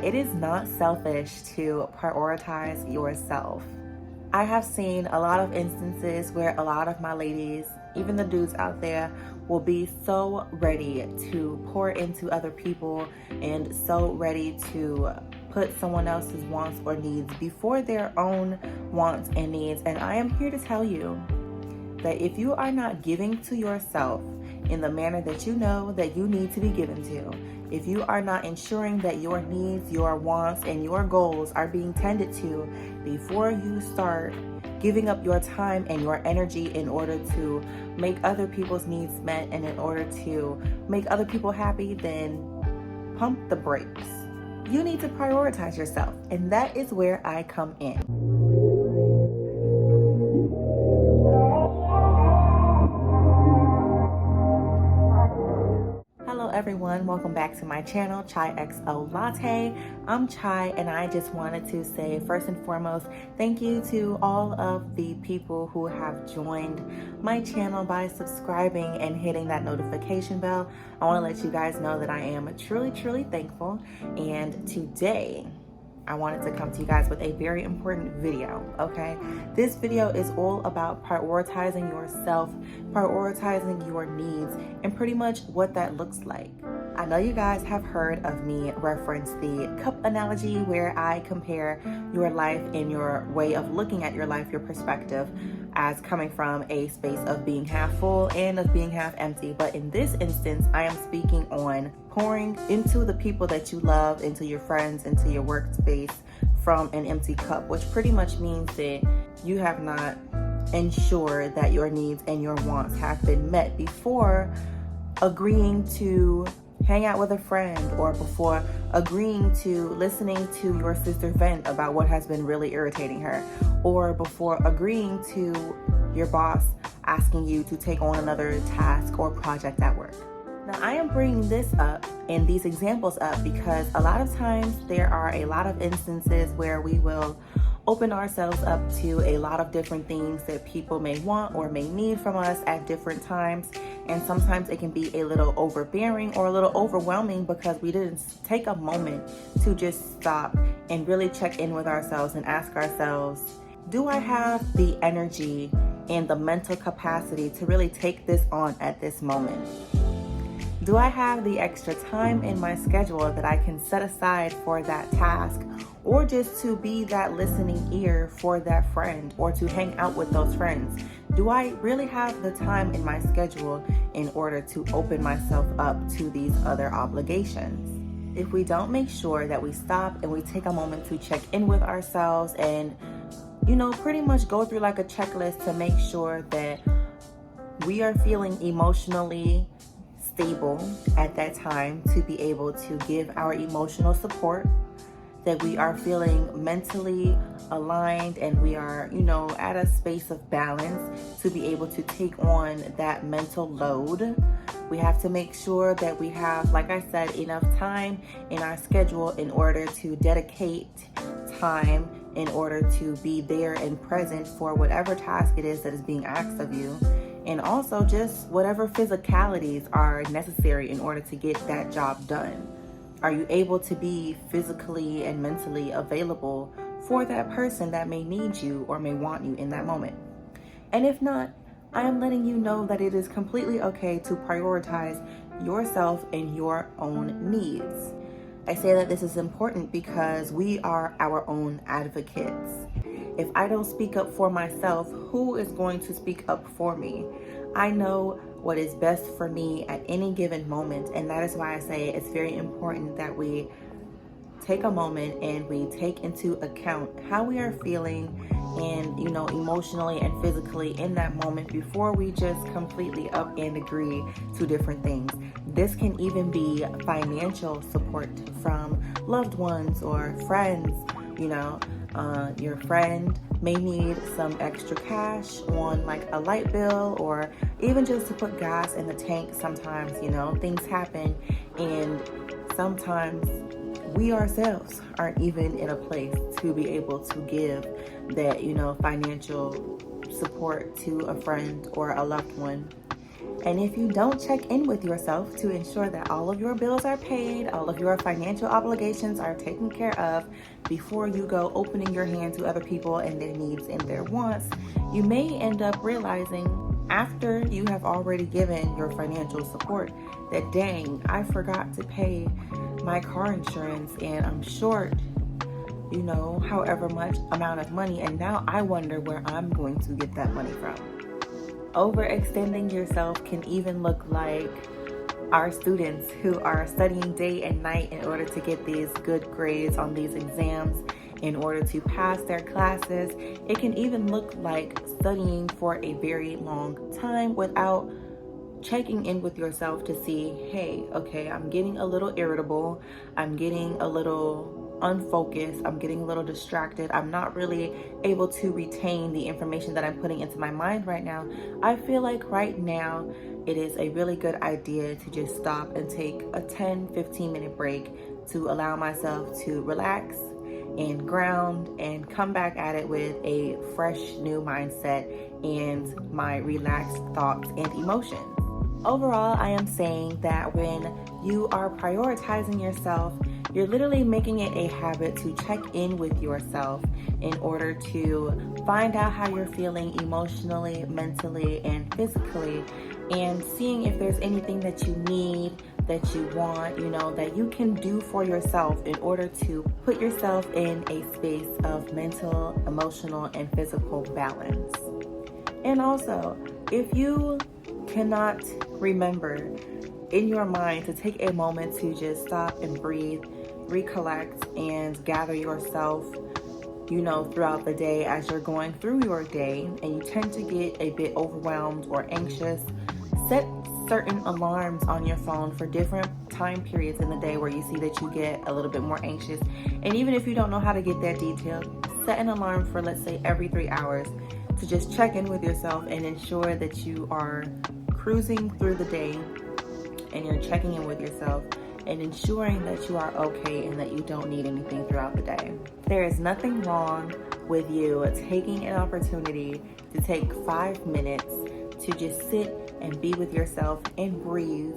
It is not selfish to prioritize yourself. I have seen a lot of instances where a lot of my ladies, even the dudes out there, will be so ready to pour into other people and so ready to put someone else's wants or needs before their own wants and needs. And I am here to tell you that if you are not giving to yourself in the manner that you know that you need to be given to, if you are not ensuring that your needs, your wants, and your goals are being tended to before you start giving up your time and your energy in order to make other people's needs met and in order to make other people happy, then pump the brakes. You need to prioritize yourself, and that is where I come in. Hello everyone, welcome back to my channel, Chaixolatte. I'm Chai, and I just wanted to say first and foremost, thank you to all of the people who have joined my channel by subscribing and hitting that notification bell. I want to let you guys know that I am truly thankful, and today I wanted to come to you guys with a very important video, okay? This video is all about prioritizing yourself, prioritizing your needs, and pretty much what that looks like. I know you guys have heard of me reference the cup analogy where I compare your life and your way of looking at your life, your perspective, as coming from a space of being half full and of being half empty. But in this instance, I am speaking on pouring into the people that you love, into your friends, into your workspace from an empty cup, which pretty much means that you have not ensured that your needs and your wants have been met before agreeing to hang out with a friend, or before agreeing to listening to your sister vent about what has been really irritating her, or before agreeing to your boss asking you to take on another task or project at work. Now, I am bringing this up and these examples up because a lot of times there are a lot of instances where we will open ourselves up to a lot of different things that people may want or may need from us at different times. And sometimes it can be a little overbearing or a little overwhelming because we didn't take a moment to just stop and really check in with ourselves and ask ourselves, do I have the energy and the mental capacity to really take this on at this moment? Do I have the extra time in my schedule that I can set aside for that task, or just to be that listening ear for that friend, or to hang out with those friends? Do I really have the time in my schedule in order to open myself up to these other obligations? If we don't make sure that we stop and we take a moment to check in with ourselves and, pretty much go through like a checklist to make sure that we are feeling emotionally stable at that time to be able to give our emotional support, that we are feeling mentally aligned and we are, at a space of balance to be able to take on that mental load. We have to make sure that we have, like I said, enough time in our schedule in order to dedicate time in order to be there and present for whatever task it is that is being asked of you. And also just whatever physicalities are necessary in order to get that job done. Are you able to be physically and mentally available for that person that may need you or may want you in that moment? And if not, I am letting you know that it is completely okay to prioritize yourself and your own needs. I say that this is important because we are our own advocates. If I don't speak up for myself, who is going to speak up for me? I know what is best for me at any given moment, and that is why I say it's very important that we take a moment and we take into account how we are feeling and, emotionally and physically in that moment before we just completely up and agree to different things. This can even be financial support from loved ones or friends. Your friend may need some extra cash on like a light bill, or even just to put gas in the tank. Sometimes, things happen, and sometimes we ourselves aren't even in a place to be able to give that, financial support to a friend or a loved one. And if you don't check in with yourself to ensure that all of your bills are paid, all of your financial obligations are taken care of before you go opening your hand to other people and their needs and their wants, you may end up realizing after you have already given your financial support that, dang, I forgot to pay my car insurance and I'm short, however much amount of money, and now I wonder where I'm going to get that money from. Overextending yourself can even look like our students who are studying day and night in order to get these good grades on these exams, in order to pass their classes. It can even look like studying for a very long time without checking in with yourself to see, hey, okay, I'm getting a little irritable, I'm getting a little unfocused, I'm getting a little distracted, I'm not really able to retain the information that I'm putting into my mind right now. I feel like right now it is a really good idea to just stop and take a 10-15 minute break to allow myself to relax and ground and come back at it with a fresh new mindset and my relaxed thoughts and emotions. Overall, I am saying that when you are prioritizing yourself, you're literally making it a habit to check in with yourself in order to find out how you're feeling emotionally, mentally, and physically, and seeing if there's anything that you need, that you want, that you can do for yourself in order to put yourself in a space of mental, emotional, and physical balance. And also, if you cannot remember in your mind to take a moment to just stop and breathe, recollect, and gather yourself, throughout the day as you're going through your day, and you tend to get a bit overwhelmed or anxious, set certain alarms on your phone for different time periods in the day where you see that you get a little bit more anxious. And even if you don't know how to get that detailed, set an alarm for, let's say, every 3 hours to just check in with yourself and ensure that you are cruising through the day and you're checking in with yourself and ensuring that you are okay and that you don't need anything throughout the day. There is nothing wrong with you taking an opportunity to take 5 minutes to just sit and be with yourself and breathe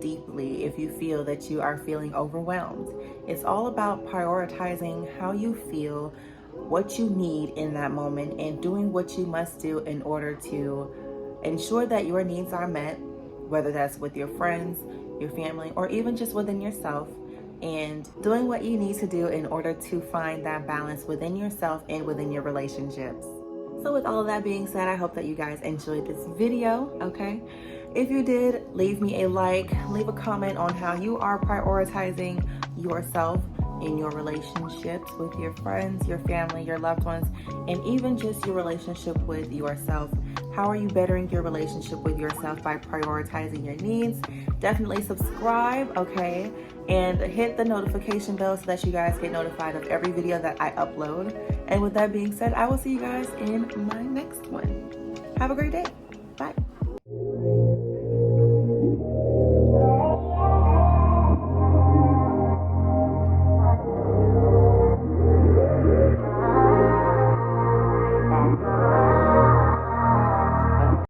deeply if you feel that you are feeling overwhelmed. It's all about prioritizing how you feel, what you need in that moment, and doing what you must do in order to ensure that your needs are met, whether that's with your friends, your family, or even just within yourself, and doing what you need to do in order to find that balance within yourself and within your relationships. So with all of that being said, I hope that you guys enjoyed this video, okay? If you did, leave me a like, leave a comment on how you are prioritizing yourself in your relationships with your friends, your family, your loved ones, and even just your relationship with yourself. How are you bettering your relationship with yourself by prioritizing your needs? Definitely subscribe, okay? And hit the notification bell so that you guys get notified of every video that I upload. And with that being said, I will see you guys in my next one. Have a great day.